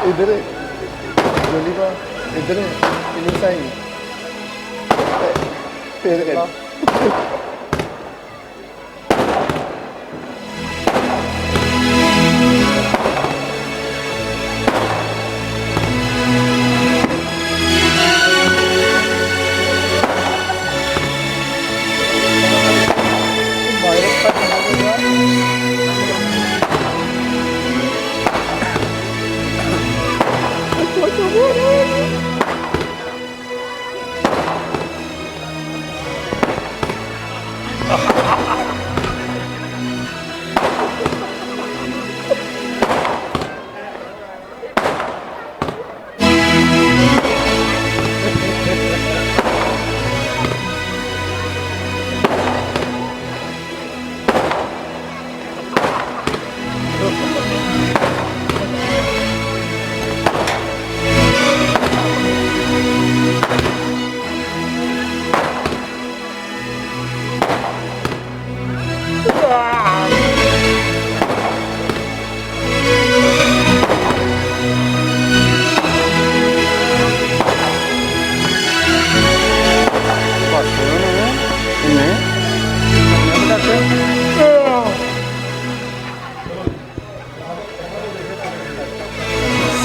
इधर गोली का इधर इन साइन फिर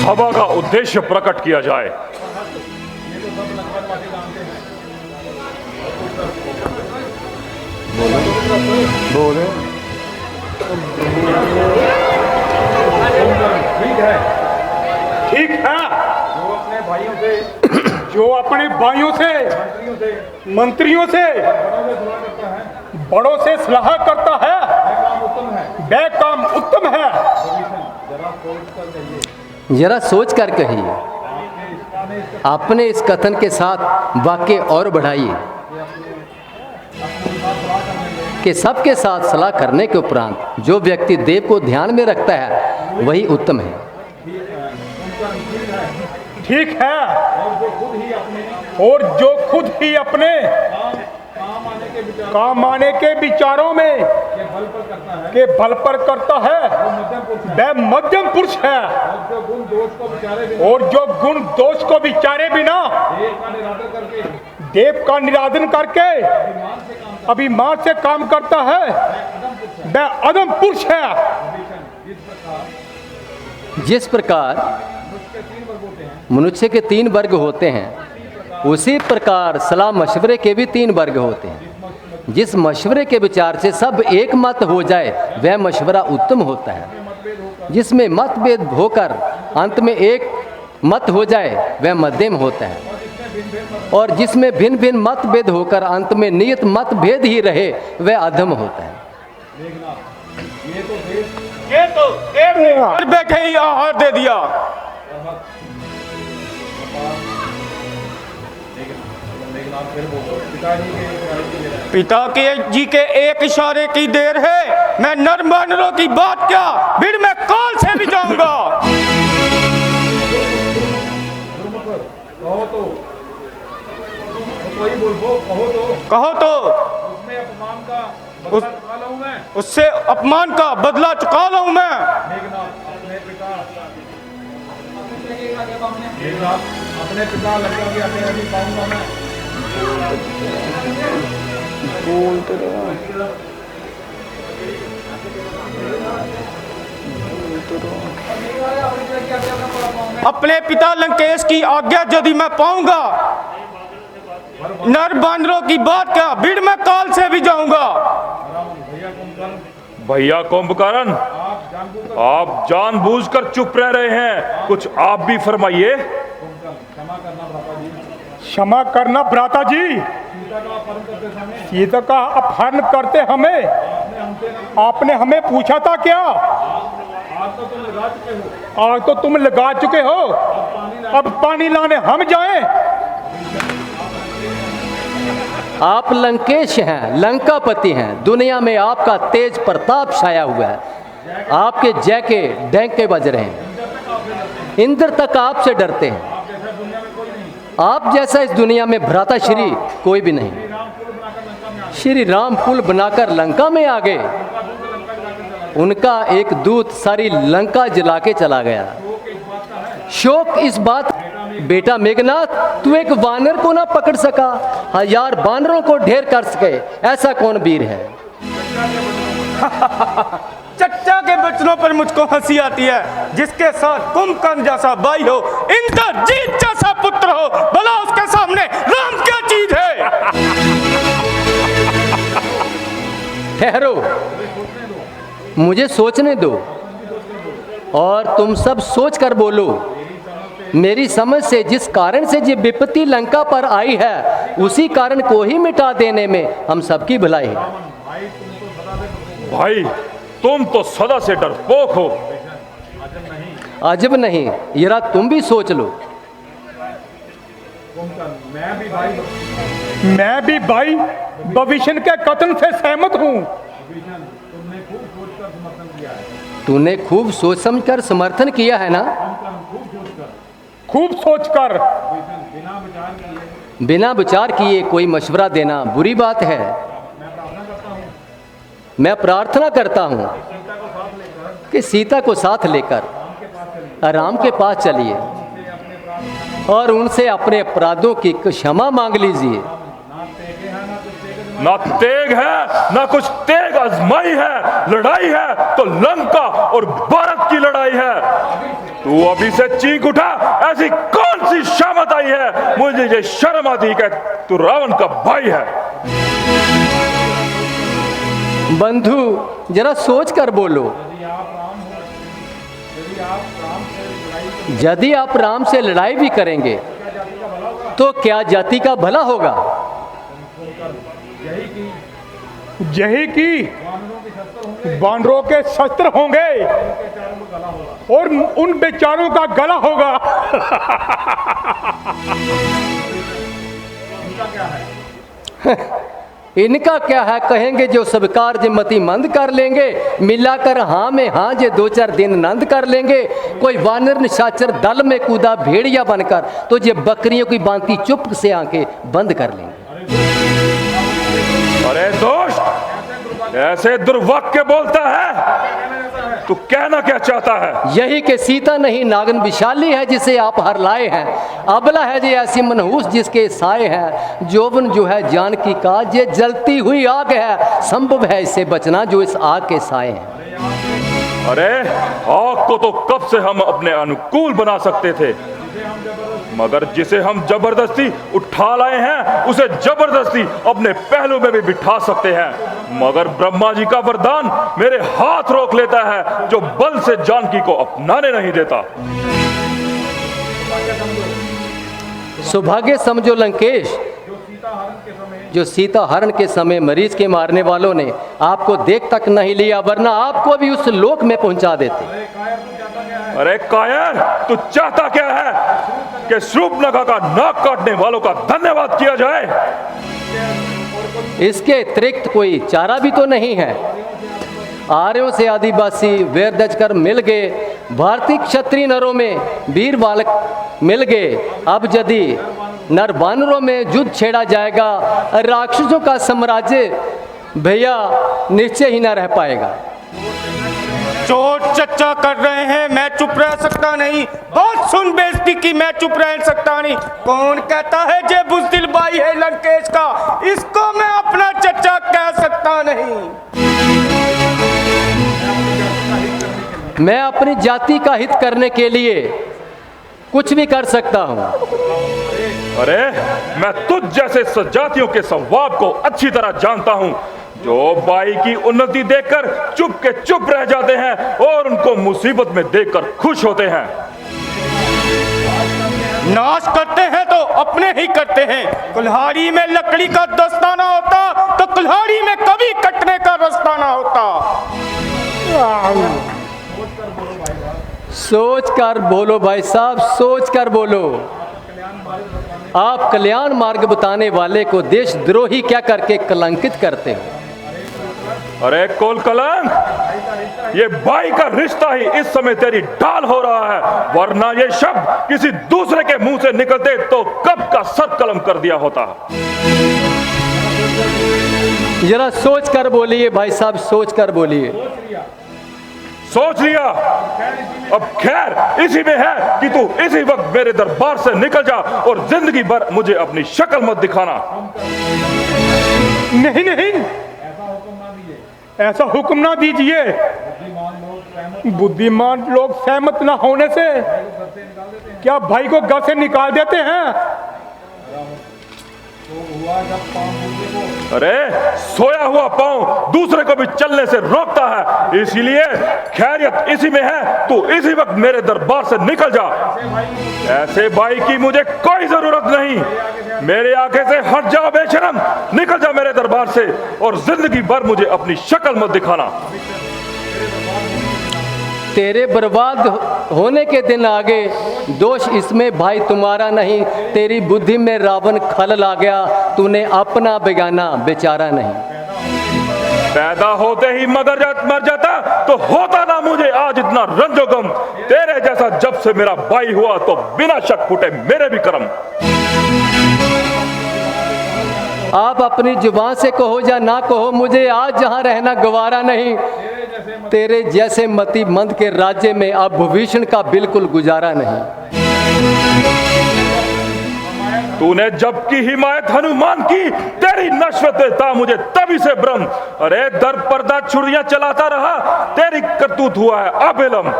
सभा का उद्देश्य प्रकट किया जाए। बोले ठीक है। जो अपने भाइयों से मंत्रियों से बड़ों से सलाह करता है वह काम उत्तम है। जरा सोच कर कहिए, अपने इस कथन के साथ वाक्य और बढ़ाइए कि सबके साथ सलाह करने के उपरांत जो व्यक्ति देव को ध्यान में रखता है वही उत्तम है। ठीक है। और जो खुद ही अपने काम आने के विचारों में के बल पर करता है वह मध्यम पुरुष है। और जो गुण दोष को विचारे बिना देव का निरादन करके अभिमान से काम करता है वह अधम पुरुष है। जिस प्रकार मनुष्य के 3 वर्ग होते हैं उसी प्रकार सलाह मशवरे के भी 3 वर्ग होते हैं। जिस मशवरे के विचार से सब एक मत हो जाए वह मशवरा उत्तम होता है। जिसमें मतभेद होकर अंत में एक मत हो जाए वह मध्यम होता है। और जिसमें भिन्न भिन्न मतभेद होकर अंत में नियत मतभेद ही रहे वह अधम होता है। ये तो देव ने घर बैठे ही आहार दे दिया। पिता के जी के एक इशारे की देर है। मैं नर मानरों की बात क्या भीड़ में काल से भी जाऊंगा। कहो तो उससे अपमान का बदला चुका लूं मैं। अपने पिता लंका के आगे पाऊंगा मैं। बोलते रहो। अपने पिता लंकेश की आज्ञा यदि मैं पाऊंगा नर बानरों की बात क्या भीड़ में काल से भी जाऊंगा। भैया कुंभकर्ण, आप जानबूझकर चुप रह रहे हैं, कुछ आप भी फरमाइए। क्षमा करना भ्राता जी। सीता का अपहरण करते हमें आपने हमें पूछा था क्या? आग तो तुम लगा चुके हो। अब पानी लाने हम जाएं? आप लंकेश हैं, लंकापति हैं। दुनिया में आपका तेज प्रताप छाया हुआ है। आपके जय के डंके बज रहे हैं। इंद्र तक आपसे डरते हैं। आप जैसा इस दुनिया में भ्राता श्री कोई भी नहीं। श्री राम पुल बनाकर लंका में आ गए उनका एक दूत सारी लंका जला के चला गया। शोक इस बात, बेटा मेघनाथ तू एक वानर को ना पकड़ सका, 1000 वानरों को ढेर कर सके, ऐसा कौन वीर है? चच्चा के बचनों पर मुझको हंसी आती है। जिसके साथ कुंभकर्ण जैसा भाई हो, इंद्रजीत जैसा पुत्र हो, भला उसके सामने राम क्या चीज है? ठहरो, मुझे सोचने दो और तुम सब सोच कर बोलो। मेरी समझ से जिस कारण से ये विपत्ति लंका पर आई है, उसी कारण को ही मिटा देने में हम सबकी भलाई है। भाई तुम तो सदा से डरपोक हो। अजब नहीं, जरा तुम भी सोच लो। मैं भी भाई भविष्य के कथन से सहमत हूँ। तूने खूब सोच समझ कर समर्थन किया है ना? खूब सोचकर, बिना विचार किए कोई मशवरा देना बुरी बात है। मैं प्रार्थना करता हूँ कि सीता को साथ लेकर राम के पास चलिए और उनसे अपने अपराधों की क्षमा मांग लीजिए। ना तेग है ना कुछ तेग आजमाई है, लड़ाई है तो लंका और भारत की लड़ाई है। तू अभी से चीख उठा, ऐसी कौन सी शामत आई है? मुझे ये शर्म आती है कि तू रावण का भाई है। बंधु जरा सोच कर बोलो। यदि आप राम से लड़ाई भी करेंगे तो क्या जाति का भला होगा? यही कि वानरों के शस्त्र होंगे और उन बेचारों का गला होगा। इनका क्या है, कहेंगे जो सब कार्य मति मंद कर लेंगे, मिलाकर हाँ में हाँ जे 2-4 दिन नंद कर लेंगे। कोई वानर निशाचर दल में कूदा भेड़िया बनकर तो ये बकरियों की बांती चुप से आंखें बंद कर लेंगे। अरे दोस्त, ऐसे दुर्वाक्य बोलता है, तू कहना क्या चाहता है? यही कि सीता नहीं नागन विशाली है जिसे आप हर लाए हैं। अबला है जे ऐसी मनहूस जिसके साए हैं। जोबन जो है जानकी का ये जलती हुई आग है, संभव है इससे बचना जो इस आग के साए हैं। अरे आग को तो कब से हम अपने अनुकूल बना सकते थे, मगर जिसे हम जबरदस्ती उठा लाए हैं उसे जबरदस्ती अपने पहलू में भी बिठा सकते हैं। मगर ब्रह्मा जी का वरदान मेरे हाथ रोक लेता है, जो बल से जानकी को अपनाने नहीं देता। सौभाग्य समझो लंकेश, जो सीता हरण के समय मरीज के मारने वालों ने आपको देख तक नहीं लिया, वरना आपको भी उस लोक में पहुंचा देते। अरे कायर, तू चाहता क्या है कि शूर्पणखा का नाक काटने वालों का धन्यवाद किया जाए? इसके अतिरिक्त कोई चारा भी तो नहीं है। आर्यों से आदिवासी वेर दज कर मिल गए, भारतीय क्षत्रिय नरों में वीर बालक मिल गए। अब यदि नर वानरों में युद्ध छेड़ा जाएगा, राक्षसों का साम्राज्य भैया निश्चय ही न रह पाएगा। चोट चच्चा कर रहे हैं, मैं चुप रह सकता नहीं। बहुत सुन बेइज्जती की, मैं चुप रह सकता नहीं। कौन कहता है जे बुज़दिल भाई है लंकेश का, इसको मैं अपना चच्चा कह सकता नहीं। मैं अपनी जाति का हित करने के लिए कुछ भी कर सकता हूँ। अरे मैं तुझ जैसे सजातियों के स्वभाव को अच्छी तरह जानता हूँ, जो भाई की उन्नति देखकर चुप के चुप रह जाते हैं और उनको मुसीबत में देखकर खुश होते हैं। नाश करते हैं तो अपने ही करते हैं। कुल्हाड़ी में लकड़ी का दस्ताना होता तो कुल्हाड़ी में कभी कटने का रास्ता ना होता। सोच कर बोलो भाई साहब, सोच कर बोलो। आप कल्याण मार्ग बताने वाले को देशद्रोही क्या करके कलंकित करते हो? अरे कुल कलंक, ये भाई का रिश्ता ही इस समय तेरी ढाल हो रहा है, वरना ये शब्द किसी दूसरे के मुंह से निकलते तो कब का सर कलम कर दिया होता। जरा सोच कर बोलिए भाई साहब, सोच कर बोलिए। सोच लिया। अब खैर इसी में है कि तू इसी वक्त मेरे दरबार से निकल जा और जिंदगी भर मुझे अपनी शक्ल मत दिखाना। नहीं नहीं, ऐसा हुक्म ना दीजिए। बुद्धिमान लोग सहमत ना होने से क्या भाई को घर से निकाल देते हैं? अरे सोया हुआ पांव दूसरे को भी चलने से रोकता है, इसीलिए खैरियत इसी में है, तू इसी वक्त मेरे दरबार से निकल जा। ऐसे भाई की मुझे कोई जरूरत नहीं। मेरे आगे से हट जा बेशरम, निकल जा मेरे दरबार से और जिंदगी भर मुझे अपनी शक्ल मत दिखाना। तेरे बर्बाद होने के दिन आगे, दोष इसमें भाई तुम्हारा नहीं। तेरी बुद्धि में रावण खलल आ गया, तूने अपना बेगाना बेचारा नहीं। पैदा होते ही मर जाता तो होता ना मुझे आज इतना रंजो गम। तेरे जैसा जब से मेरा भाई हुआ तो बिना शक फूटे मेरे भी कर्म। आप अपनी जुबान से कहो या ना कहो, मुझे आज जहाँ रहना गवारा नहीं। तेरे जैसे मति मंद के राज्य में अब भविष्य का बिल्कुल गुजारा नहीं। तूने जब की हिमायत हनुमान की, तेरी नश्वत था मुझे तभी से भ्रम। अरे दर पर्दा छुरियां चलाता रहा, तेरी करतूत हुआ है अबेलम।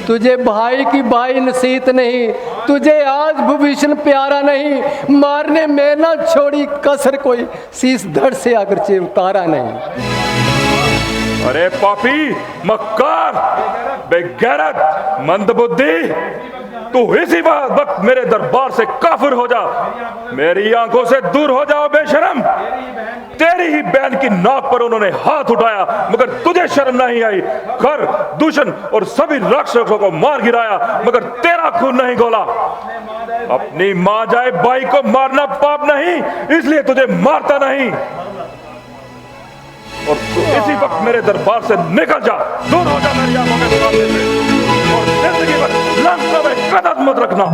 तुझे भाई की भाई नसीहत नहीं, तुझे आज भविष्य प्यारा नहीं। मारने में ना छोड़ी कसर कोई, शीश धड़ से अगरचे उतारा नहीं। अरे पापी, मक्कार, बेगैरत, मंदबुद्धि, तू इसी वक्त मेरे दरबार से काफिर हो जा। मेरी आंखों से दूर हो जाओ बेशरम। तेरी ही बहन की नाक पर उन्होंने हाथ उठाया, मगर तुझे शर्म नहीं आई। खर, दूषण और सभी राक्षसों को मार गिराया, मगर तेरा खून नहीं खोला। अपनी माँ जाए भाई को मारना पाप नहीं, इसलिए तुझे मारता नहीं। और तू इसी वक्त मेरे दरबार से निकल जा, दूर हो जा मेरी आंखों के सामने से, और जिंदगी भर लंका में कदम मत रखना।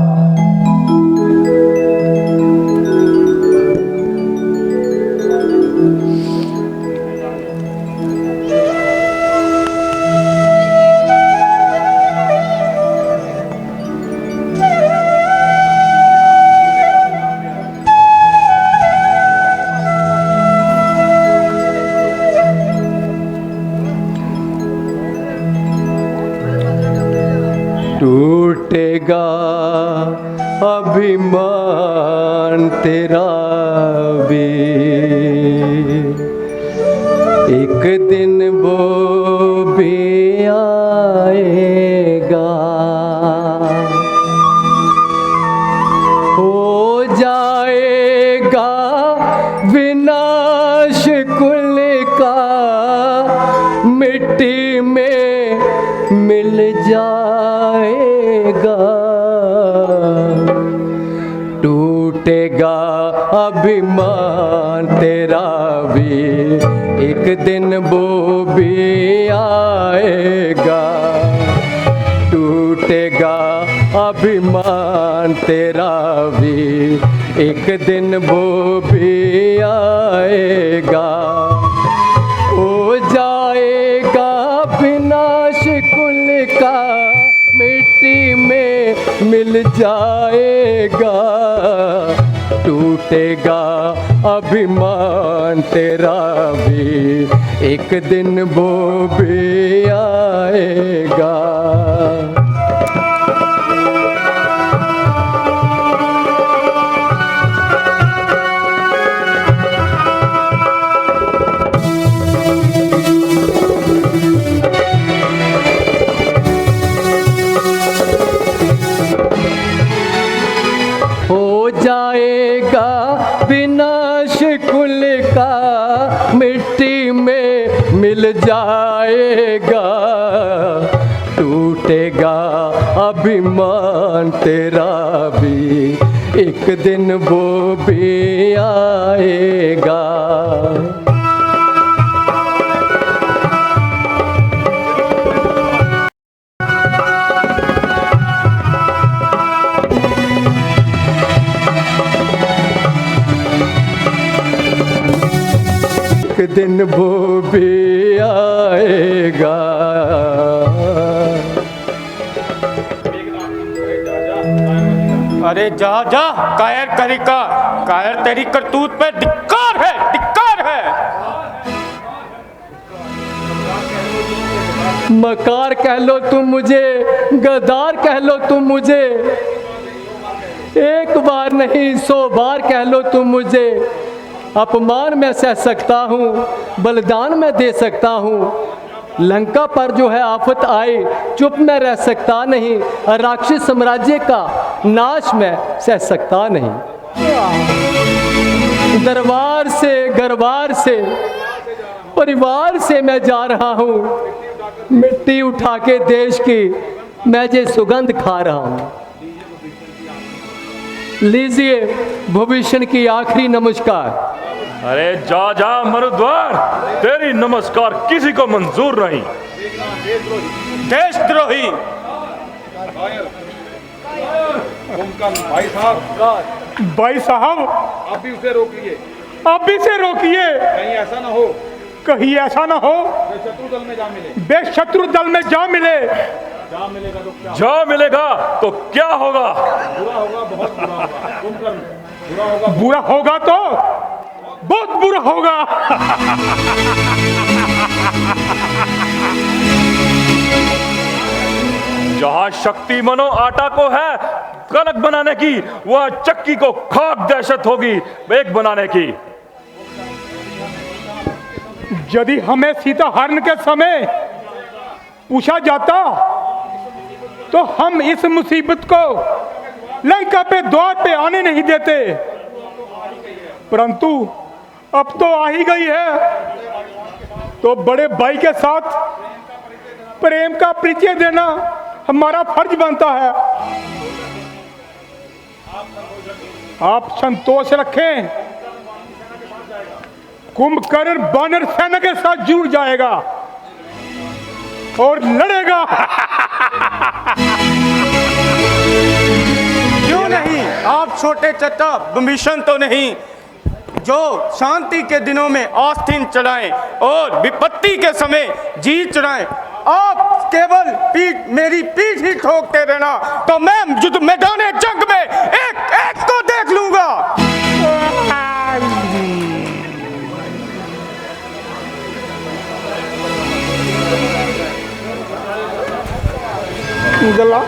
टूटेगा अभिमान तेरा भी, एक दिन वो भी आएगा। हो जाएगा विनाश कुल का, मिट्टी में मिल जाएगा। टूटेगा अभिमान तेरा भी, एक दिन वो भी आएगा। टूटेगा अभिमान तेरा भी, एक दिन वो भी आएगा। हो जाएगा विनाश कुल का, मिट्टी में मिल जाएगा। टूटेगा अभिमान तेरा भी, एक दिन वो भी आएगा। हो जाएगा विनाश कुल का, मिट्टी में मिल जाएगा। टूटेगा अभिमान तेरा भी, एक दिन वो भी आएगा। एक दिन वो भी आएगा। अरे जा जा, कायर तरीका, कायर तेरी करतूत पे धिक्कार है, धिक्कार है। मकार कह लो तुम मुझे, गद्दार कह लो तुम मुझे, एक बार नहीं 100 बार कह लो तुम मुझे। अपमान मैं सह सकता हूँ, बलिदान मैं दे सकता हूँ। लंका पर जो है आफत आई, चुप मैं रह सकता नहीं। राक्षस साम्राज्य का नाश मैं सह सकता नहीं। दरबार से, गरबार से, परिवार से मैं जा रहा हूँ। मिट्टी उठा के देश की मैं जे सुगंध खा रहा हूँ। लीजिए भविष्य की आखिरी नमस्कार। अरे जा जा मरुद्वार, तेरी नमस्कार किसी को मंजूर नहीं। देशद्रोही। भाई साहब आप भी उसे रोकिए, आप भी से रोकिए, कहीं ऐसा ना हो कहीं ऐसा ना हो वे शत्रु दल में जा मिले। बेशत्रु दल में जा मिले। जा मिलेगा तो क्या जा मिलेगा तो क्या होगा? बुरा होगा, बहुत बुरा होगा। कुंभकर्ण, बुरा होगा। बुरा होगा तो बहुत बुरा होगा। जहां शक्ति मनो आटा को है कनक बनाने की, वह चक्की को खाक दहशत होगी एक बनाने की। यदि हमें सीता हरण के समय पूछा जाता तो हम इस मुसीबत को लंका पे द्वार पे आने नहीं देते, परंतु अब तो आ ही गई है, तो बड़े भाई के साथ प्रेम का परिचय देना हमारा फर्ज बनता है। आप संतोष रखें, कुंभकर्ण वानर सेना के साथ जुड़ जाएगा और लड़ेगा। क्यों नहीं? आप छोटे चचा विभीषण तो नहीं जो शांति के दिनों में आस्तीन चढ़ाएं और विपत्ति के समय जी चढ़ाएं। आप केवल मेरी पीठ ही ठोकते रहना तो मैं युद्ध मैदान जंग में एक एक को देख लूंगा। गला